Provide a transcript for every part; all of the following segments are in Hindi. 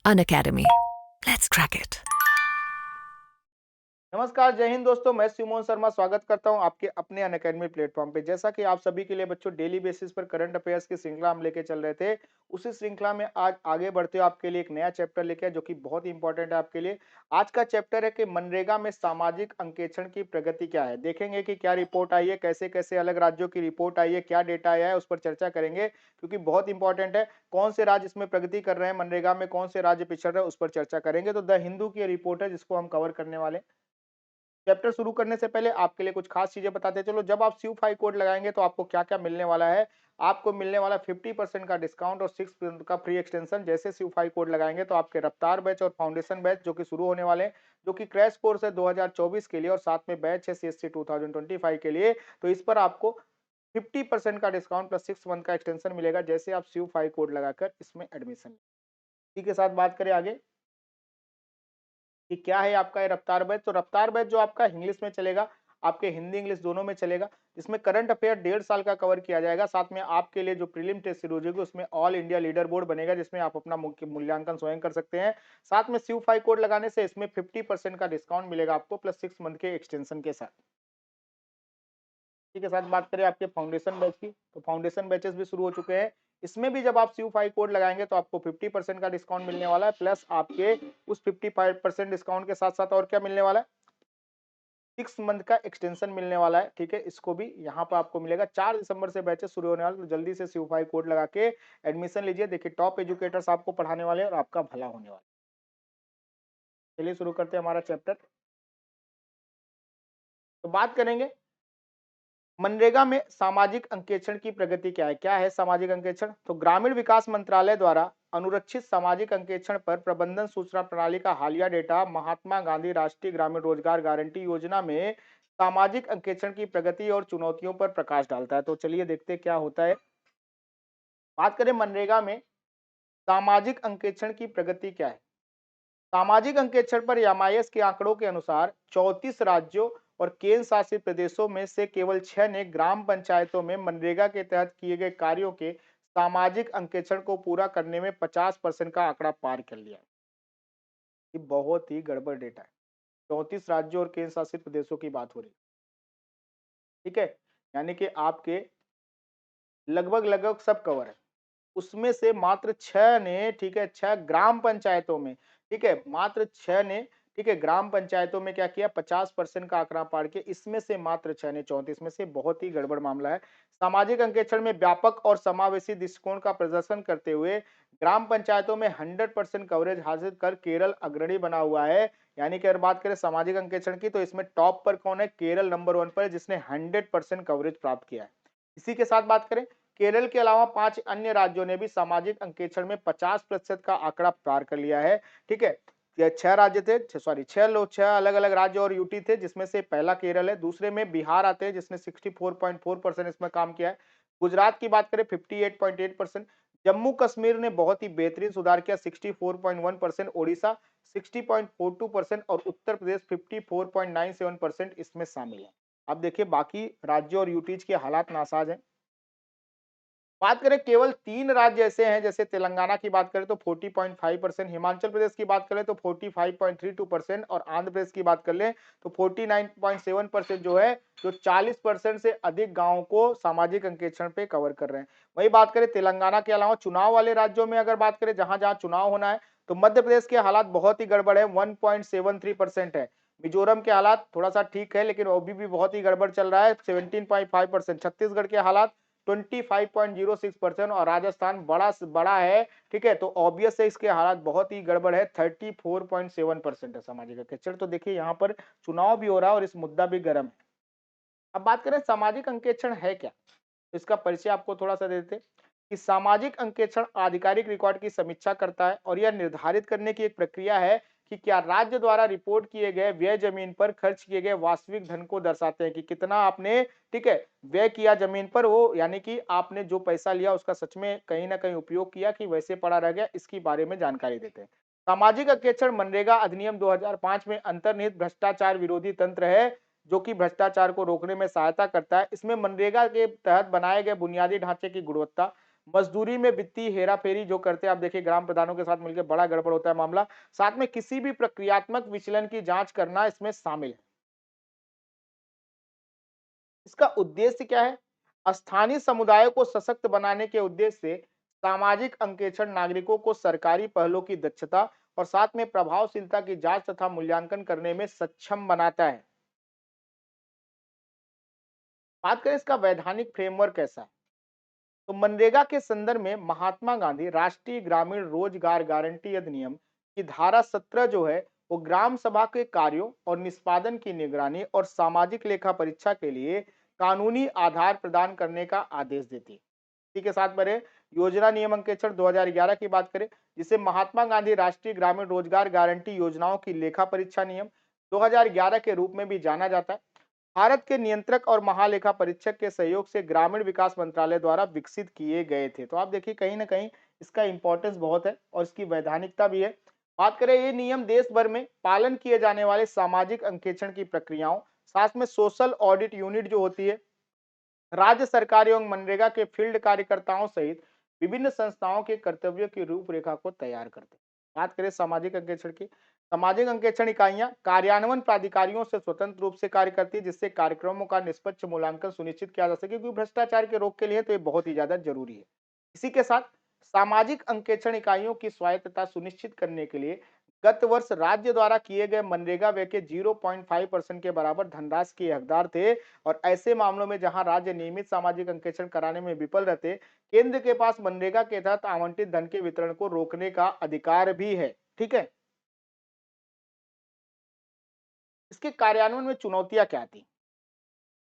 Unacademy. Let's crack it. नमस्कार, जय हिंद दोस्तों। मैं सिमोन शर्मा स्वागत करता हूं आपके अपने अनअकैडमी प्लेटफॉर्म पे। जैसा कि आप सभी के लिए बच्चों डेली बेसिस पर करंट अफेयर्स की श्रृंखला हम लेके चल रहे थे, उसी श्रृंखला में आज आगे बढ़ते हुए आपके लिए एक नया चैप्टर लेके आए जो कि बहुत ही इंपॉर्टेंट है आपके लिए। आज का चैप्टर है कि मनरेगा में सामाजिक अंकेक्षण की प्रगति क्या है। देखेंगे कि क्या रिपोर्ट आई है, कैसे-कैसे अलग राज्यों की रिपोर्ट आई है, क्या डेटा आया है, उस पर चर्चा करेंगे क्योंकि बहुत इंपॉर्टेंट है। कौन से राज्य इसमें प्रगति कर रहे हैं, मनरेगा में कौन से राज्य पिछड़ रहे हैं, उस पर चर्चा करेंगे। तो द हिंदू की रिपोर्ट है जिसको हम कवर करने वाले हैं। चैप्टर शुरू करने से पहले आपके लिए कुछ खास चीजें बताते चलो। जब आप SIU5 कोड लगाएंगे तो आपको क्या क्या मिलने वाला है। आपको मिलने वाला 50% का डिस्काउंट और 6% का फ्री एक्सटेंशन। जैसे SIU5 कोड लगाएंगे तो आपके रफ्तार बैच और फाउंडेशन बैच जो कि शुरू होने वाले हैं, जो कि क्रैश कोर्स है 2024 के लिए और साथ में बैच है CSC 2025 के लिए। तो इस पर आपको 50% का डिस्काउंट प्लस 6 मंथ का एक्सटेंशन मिलेगा जैसे आप SIU5 कोड लगाकर इसमें एडमिशन। इसी के साथ बात करें आगे कि क्या है आपका ये रफ्तार बैच। तो रफ्तार बैच जो आपका इंग्लिश में चलेगा, आपके हिंदी इंग्लिश दोनों में चलेगा। इसमें करंट अफेयर 1.5 साल का कवर किया जाएगा। साथ में आपके लिए जो प्रीलिम टेस्ट सीरीज होगी उसमें ऑल इंडिया लीडर बोर्ड बनेगा जिसमें आप अपना मूल्यांकन स्वयं कर सकते हैं। साथ में SIU5 कोड लगाने से इसमें 50% का डिस्काउंट मिलेगा आपको प्लस 6 मंथ के एक्सटेंशन के साथ। इसी के साथ बात करें आपके फाउंडेशन बैच की, तो फाउंडेशन बैचेस भी शुरू हो चुके हैं। इसमें भी जब आप SIU5 कोड लगाएंगे तो आपको 50% का डिस्काउंट मिलने वाला है प्लस आपके उस 55% डिस्काउंट के साथ साथ और क्या मिलने वाला है, 6 मंथ का एक्सटेंशन मिलने वाला है। ठीक है, इसको भी यहाँ पर आपको मिलेगा। 4 दिसंबर से बैचेस शुरू होने वाले, तो जल्दी से SIU5 कोड लगा के एडमिशन लीजिए। देखिए टॉप एजुकेटर्स आपको पढ़ाने वाले हैं और आपका भला होने वाला है। चलिए शुरू करते हैं हमारा चैप्टर। तो बात करेंगे मनरेगा में सामाजिक अंकेक्षण की प्रगति क्या है। क्या है सामाजिक अंकेक्षण? तो ग्रामीण विकास मंत्रालय द्वारा अनुरक्षित सामाजिक अंकेक्षण पर प्रबंधन सूचना प्रणाली का हालिया डेटा महात्मा गांधी राष्ट्रीय ग्रामीण रोजगार गारंटी योजना में सामाजिक अंकेक्षण की प्रगति और चुनौतियों पर प्रकाश डालता है। तो चलिए देखते हैं क्या होता है। बात करें मनरेगा में सामाजिक अंकेक्षण की प्रगति क्या है। सामाजिक अंकेक्षण पर एमआईएस के आंकड़ों के अनुसार 34 राज्यों और केंद्र शासित प्रदेशों में से केवल 6 ने ग्राम पंचायतों में मनरेगा के तहत किए गए कार्यों के सामाजिक अंकेक्षण को पूरा करने में 50% का आंकड़ा पार कर लिया। ये बहुत ही गड़बड़ डेटा है। 34 राज्यों और केंद्र शासित प्रदेशों की बात हो रही है। ठीक है, यानी कि आपके लगभग लगभग सब कवर है। उसमें से मात्र 6 ने, ठीक है, 6 ग्राम पंचायतों में, ठीक है, मात्र 6 ने, ठीक है, ग्राम पंचायतों में क्या किया, 50% का आंकड़ा पार किया। इसमें से मात्र 6 ने 34 में से, बहुत ही गड़बड़ मामला है। सामाजिक अंकेक्षण में व्यापक और समावेशी दृष्टिकोण का प्रदर्शन करते हुए ग्राम पंचायतों में 100% कवरेज हासिल कर केरल अग्रणी बना हुआ है। यानी कि अगर बात करें सामाजिक अंकेक्षण की तो इसमें टॉप पर कौन है, केरल नंबर 1 पर है जिसने 100% कवरेज प्राप्त किया है। इसी के साथ बात करें, केरल के अलावा 5 अन्य राज्यों ने भी सामाजिक अंकेक्षण में 50% का आंकड़ा पार कर लिया है। ठीक है, ये 6 राज्य थे, सॉरी 6 अलग-अलग राज्य और यूटी थे जिसमें से पहला केरल है, दूसरे में बिहार आते हैं जिसने 64.4% इसमें काम किया है। गुजरात की बात करें 58.8%, जम्मू कश्मीर ने बहुत ही बेहतरीन सुधार किया 64.1%, ओडिशा 60.42% और उत्तर प्रदेश 54.97% इसमें शामिल है। अब देखिए बाकी राज्यों और यूटीज के हालात नासाज हैं। बात करें केवल 3 राज्य ऐसे हैं, जैसे तेलंगाना की बात करें तो 40.5%, हिमाचल प्रदेश की बात करें तो 45.32% और आंध्र प्रदेश की बात कर लें तो 49.7% जो है, जो 40% से अधिक गांवों को सामाजिक अंकेक्षण पे कवर कर रहे हैं। वही बात करें तेलंगाना के अलावा चुनाव वाले राज्यों में अगर बात करें जहां जहां चुनाव होना है, तो मध्य प्रदेश के हालात बहुत ही गड़बड़ है, 1.73% है। मिजोरम के हालात थोड़ा सा ठीक है लेकिन वो भी बहुत ही गड़बड़ चल रहा है, 17.5%। छत्तीसगढ़ के हालात 25.06% और राजस्थान बड़ा है। ठीक है, तो ऑब्वियस है इसके हालात बहुत ही गड़बड़ है, 34.7% है सामाजिक अंकेक्षण। तो देखिए यहाँ पर चुनाव भी हो रहा है और इस मुद्दा भी गर्म है। अब बात करें सामाजिक अंकेक्षण है क्या, तो इसका परिचय आपको थोड़ा सा दे देते हैं कि सामाजिक अंकेक्षण आधिकारिक रिकॉर्ड की समीक्षा करता है और यह निर्धारित करने की एक प्रक्रिया है कि क्या राज्य द्वारा रिपोर्ट किए गए व्यय जमीन पर खर्च किए गए वास्तविक धन को दर्शाते हैं कि कितना आपने, ठीक है, व्यय किया जमीन पर, वो यानी कि आपने जो पैसा लिया उसका सच में कहीं ना कहीं उपयोग किया कि वैसे पड़ा रह गया, इसके बारे में जानकारी देते हैं। सामाजिक अंकेक्षण मनरेगा अधिनियम 2005 में अंतर्निहित भ्रष्टाचार विरोधी तंत्र है जो कि भ्रष्टाचार को रोकने में सहायता करता है। इसमें मनरेगा के तहत बनाए गए बुनियादी ढांचे की गुणवत्ता, मजदूरी में वित्तीय हेरा-फेरी जो करते हैं, आप देखिए ग्राम प्रधानों के साथ मिलकर बड़ा गड़बड़ होता है मामला। साथ में किसी भी प्रक्रियात्मक विचलन की जांच करना इसमें शामिल है। इसका उद्देश्य क्या है? स्थानीय समुदायों को सशक्त बनाने के उद्देश्य से सामाजिक अंकेक्षण नागरिकों को सरकारी पहलों की दक्षता और साथ में प्रभावशीलता की जांच तथा मूल्यांकन करने में सक्षम बनाता है। बात करें इसका वैधानिक फ्रेमवर्क कैसा है, तो मनरेगा के संदर्भ में महात्मा गांधी राष्ट्रीय ग्रामीण रोजगार गारंटी अधिनियम की धारा 17 जो है वो ग्राम सभा के कार्यों और निष्पादन की निगरानी और सामाजिक लेखा परीक्षा के लिए कानूनी आधार प्रदान करने का आदेश देती है। इसी के साथ बड़े योजना नियम अंकेक्षण 2011 की बात करें, जिसे महात्मा गांधी राष्ट्रीय ग्रामीण रोजगार गारंटी योजनाओं की लेखा परीक्षा नियम 2011 के रूप में भी जाना जाता है। भारत के नियंत्रक और महालेखा परीक्षक के सहयोग से ग्रामीण विकास मंत्रालय द्वारा विकसित किए गए थे। तो आप देखिए कहीं ना कहीं इसका इंपॉर्टेंस बहुत है और इसकी वैधानिकता भी है। बात करें ये नियम देश भर में पालन किए जाने वाले सामाजिक अंकेक्षण की प्रक्रियाओं, साथ में सोशल ऑडिट यूनिट जो होती है, राज्य सरकार एवं मनरेगा के फील्ड कार्यकर्ताओं सहित विभिन्न संस्थाओं के कर्तव्यों की रूपरेखा को तैयार करते हैं। बात करें सामाजिक अंकेक्षण की, सामाजिक अंकेक्षण इकाइयां कार्यान्वयन प्राधिकारियों से स्वतंत्र रूप से कार्य करती है, जिससे कार्यक्रमों का निष्पक्ष मूल्यांकन सुनिश्चित किया जा सके, क्योंकि भ्रष्टाचार के रोक के लिए तो ये बहुत ही ज्यादा जरूरी है। इसी के साथ सामाजिक अंकेक्षण इकाइयों की स्वायत्तता सुनिश्चित करने के लिए गत वर्ष राज्य द्वारा किए गए मनरेगा व्यय के 0.5% के बराबर धनराशि के हकदार थे। और ऐसे मामलों में जहां राज्य नियमित सामाजिक अंकेक्षण कराने में विफल रहते, केंद्र के पास मनरेगा के तहत आवंटित धन के वितरण को रोकने का अधिकार भी है। ठीक है, इसके कार्यान्वयन में चुनौतियां क्या थी?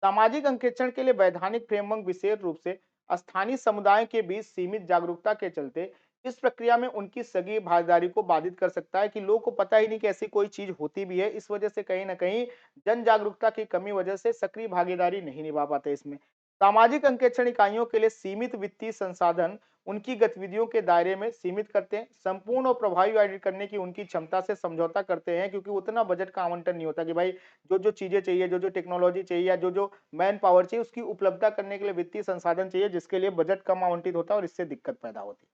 सामाजिक अंकेक्षण के लिए वैधानिक फ्रेमवर्क विशेष रूप से स्थानीय समुदायों के बीच सीमित जागरूकता के चलते इस प्रक्रिया में उनकी सगी भागीदारी को बाधित कर सकता है, कि लोगों को पता ही नहीं कि ऐसी कोई चीज होती भी है। इस वजह से कहीं ना कहीं जन जागरूकता की कमी वजह से सक्रिय भागीदारी नहीं निभा पाते इसमें। सामाजिक अंकेक्षण इकाइयों के लिए सीमित वित्तीय संसाधन उनकी गतिविधियों के दायरे में सीमित करते हैं। संपूर्ण और प्रभावी ऑडिट करने की उनकी क्षमता से समझौता करते हैं, क्योंकि उतना बजट का आवंटन नहीं होता कि भाई जो चीजें चाहिए, जो टेक्नोलॉजी चाहिए या जो मैन पावर चाहिए, उसकी उपलब्धता करने के लिए वित्तीय संसाधन चाहिए, जिसके लिए बजट कम आवंटित होता है और इससे दिक्कत पैदा होती है।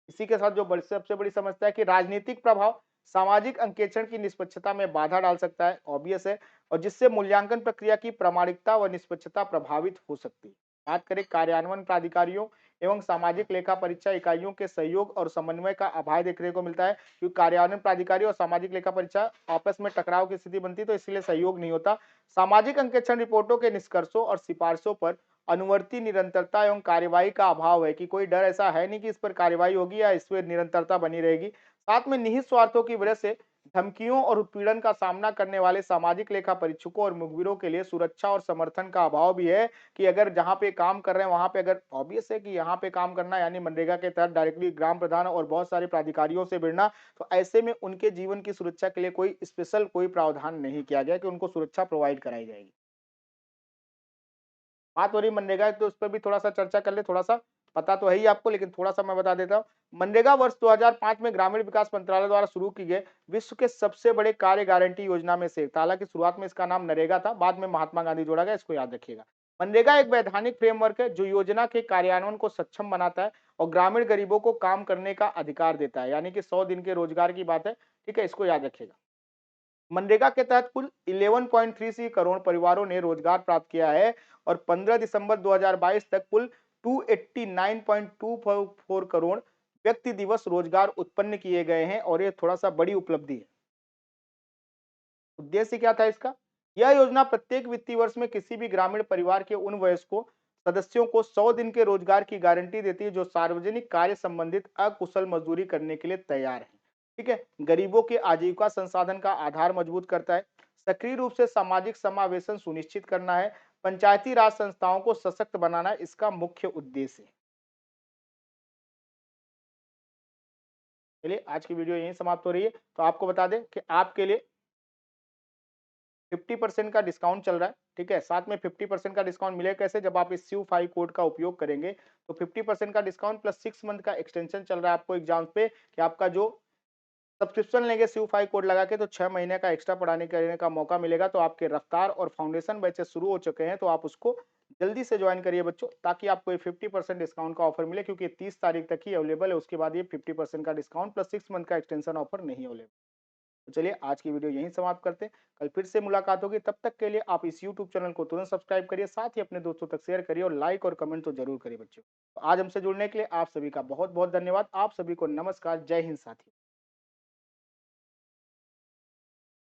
इसी के साथ जो सबसे बड़ी समस्या है कि राजनीतिक प्रभाव सामाजिक अंकेक्षण की निष्पक्षता में बाधा डाल सकता है, ऑब्वियस है, और जिससे मूल्यांकन प्रक्रिया की प्रामाणिकता व निष्पक्षता प्रभावित हो सकती है। बात करें कार्यान्वयन प्राधिकारियों एवं सामाजिक लेखा परीक्षा इकाइयों के सहयोग और समन्वय का अभाव देखने को मिलता है, क्योंकि कार्यान्वयन प्राधिकारी और सामाजिक लेखा परीक्षा आपस में टकराव की स्थिति बनती है, तो इसलिए सहयोग नहीं होता। सामाजिक अंकेक्षण रिपोर्टों के निष्कर्षों और सिफारिशों पर अनुवर्ती निरंतरता एवं कार्यवाही का अभाव है, कि कोई डर ऐसा है नहीं कि इस पर कार्यवाही होगी या इस पर निरंतरता बनी रहेगी। साथ में निहित स्वार्थों की वजह से धमकियों और उत्पीड़न का सामना करने वाले सामाजिक लेखा परीक्षकों और मुखबिरों के लिए सुरक्षा और समर्थन का अभाव भी है, कि अगर जहां पे काम कर रहे हैं वहां पे, अगर ऑब्वियस है कि यहाँ पे काम करना यानी मनरेगा के तहत डायरेक्टली ग्राम प्रधान और बहुत सारे प्राधिकारियों से भिड़ना, तो ऐसे में उनके जीवन की सुरक्षा के लिए कोई स्पेशल कोई प्रावधान नहीं किया गया कि उनको सुरक्षा प्रोवाइड कराई जाएगी। बात हो रही मनरेगा की, तो उस पर भी थोड़ा सा चर्चा कर ले। थोड़ा सा पता तो है ही आपको, लेकिन थोड़ा सा मैं बता देता हूँ। मनरेगा वर्ष 2005 में ग्रामीण विकास मंत्रालय द्वारा शुरू की गई विश्व के सबसे बड़े कार्य गारंटी योजना में से एक था। हालांकि शुरुआत में इसका नाम नरेगा था, बाद में महात्मा गांधी जोड़ा गया, इसको याद रखिएगा। मनरेगा एक वैधानिक फ्रेमवर्क है जो योजना के कार्यान्वयन को सक्षम बनाता है और ग्रामीण गरीबों को काम करने का अधिकार देता है, यानी कि 100 दिन के रोजगार की बात है। ठीक है, इसको याद रखिएगा। मनरेगा के तहत कुल 11.33 करोड़ परिवारों ने रोजगार प्राप्त किया है और 15 दिसंबर 2022 तक कुल 289.24 करोड़ व्यक्ति दिवस रोजगार उत्पन्न किए गए हैं, और ये थोड़ा सा बड़ी उपलब्धि है। उद्देश्य क्या था इसका? यह योजना प्रत्येक वित्तीय वर्ष में किसी भी ग्रामीण परिवार के उन वयस्कों सदस्यों को 100 दिन के रोजगार की गारंटी देती है जो सार्वजनिक कार्य संबंधित अकुशल मजदूरी करने के लिए तैयार है। ठीक है, गरीबों के आजीविका संसाधन का आधार मजबूत करता है, सक्रिय रूप से सामाजिक समावेशन सुनिश्चित करना है, पंचायती राज संस्थाओं को सशक्त बनाना इसका मुख्य उद्देश्य है। चलिए आज की वीडियो यहीं समाप्त हो रही है। तो आपको बता दें कि आपके लिए 50% का डिस्काउंट चल रहा है। ठीक है, साथ में 50% का डिस्काउंट मिलेगा कैसे? जब आप इस SIV5 कोड का उपयोग करेंगे तो 50% का डिस्काउंट प्लस 6 मंथ का एक्सटेंशन चल रहा है आपको एग्जाम पे, कि आपका जो सब्सक्रिप्शन लेंगे SIV5 कोड लगा के तो 6 महीने का एक्स्ट्रा पढ़ाने करने का मौका मिलेगा। तो आपके रफ्तार और फाउंडेशन बैचेस शुरू हो चुके हैं, तो आप उसको जल्दी से ज्वाइन करिए बच्चों, ताकि आपको ये 50% डिस्काउंट का ऑफर मिले, क्योंकि 30 तारीख तक ही अवेलेबल है। उसके बाद ये 50% का डिस्काउंट प्लस 6 मंथ का एक्सटेंशन ऑफर नहीं अवेलेबल। तो चलिए आज की वीडियो यहीं समाप्त करते हैं। कल फिर से मुलाकात होगी, तब तक के लिए आप इस यूट्यूब चैनल को तुरंत सब्सक्राइब करिए, साथ ही अपने दोस्तों तक शेयर करिए और लाइक और कमेंट तो जरूर करिए बच्चों। तो आज हमसे जुड़ने के लिए आप सभी का बहुत बहुत धन्यवाद। आप सभी को नमस्कार, जय हिंद साथी।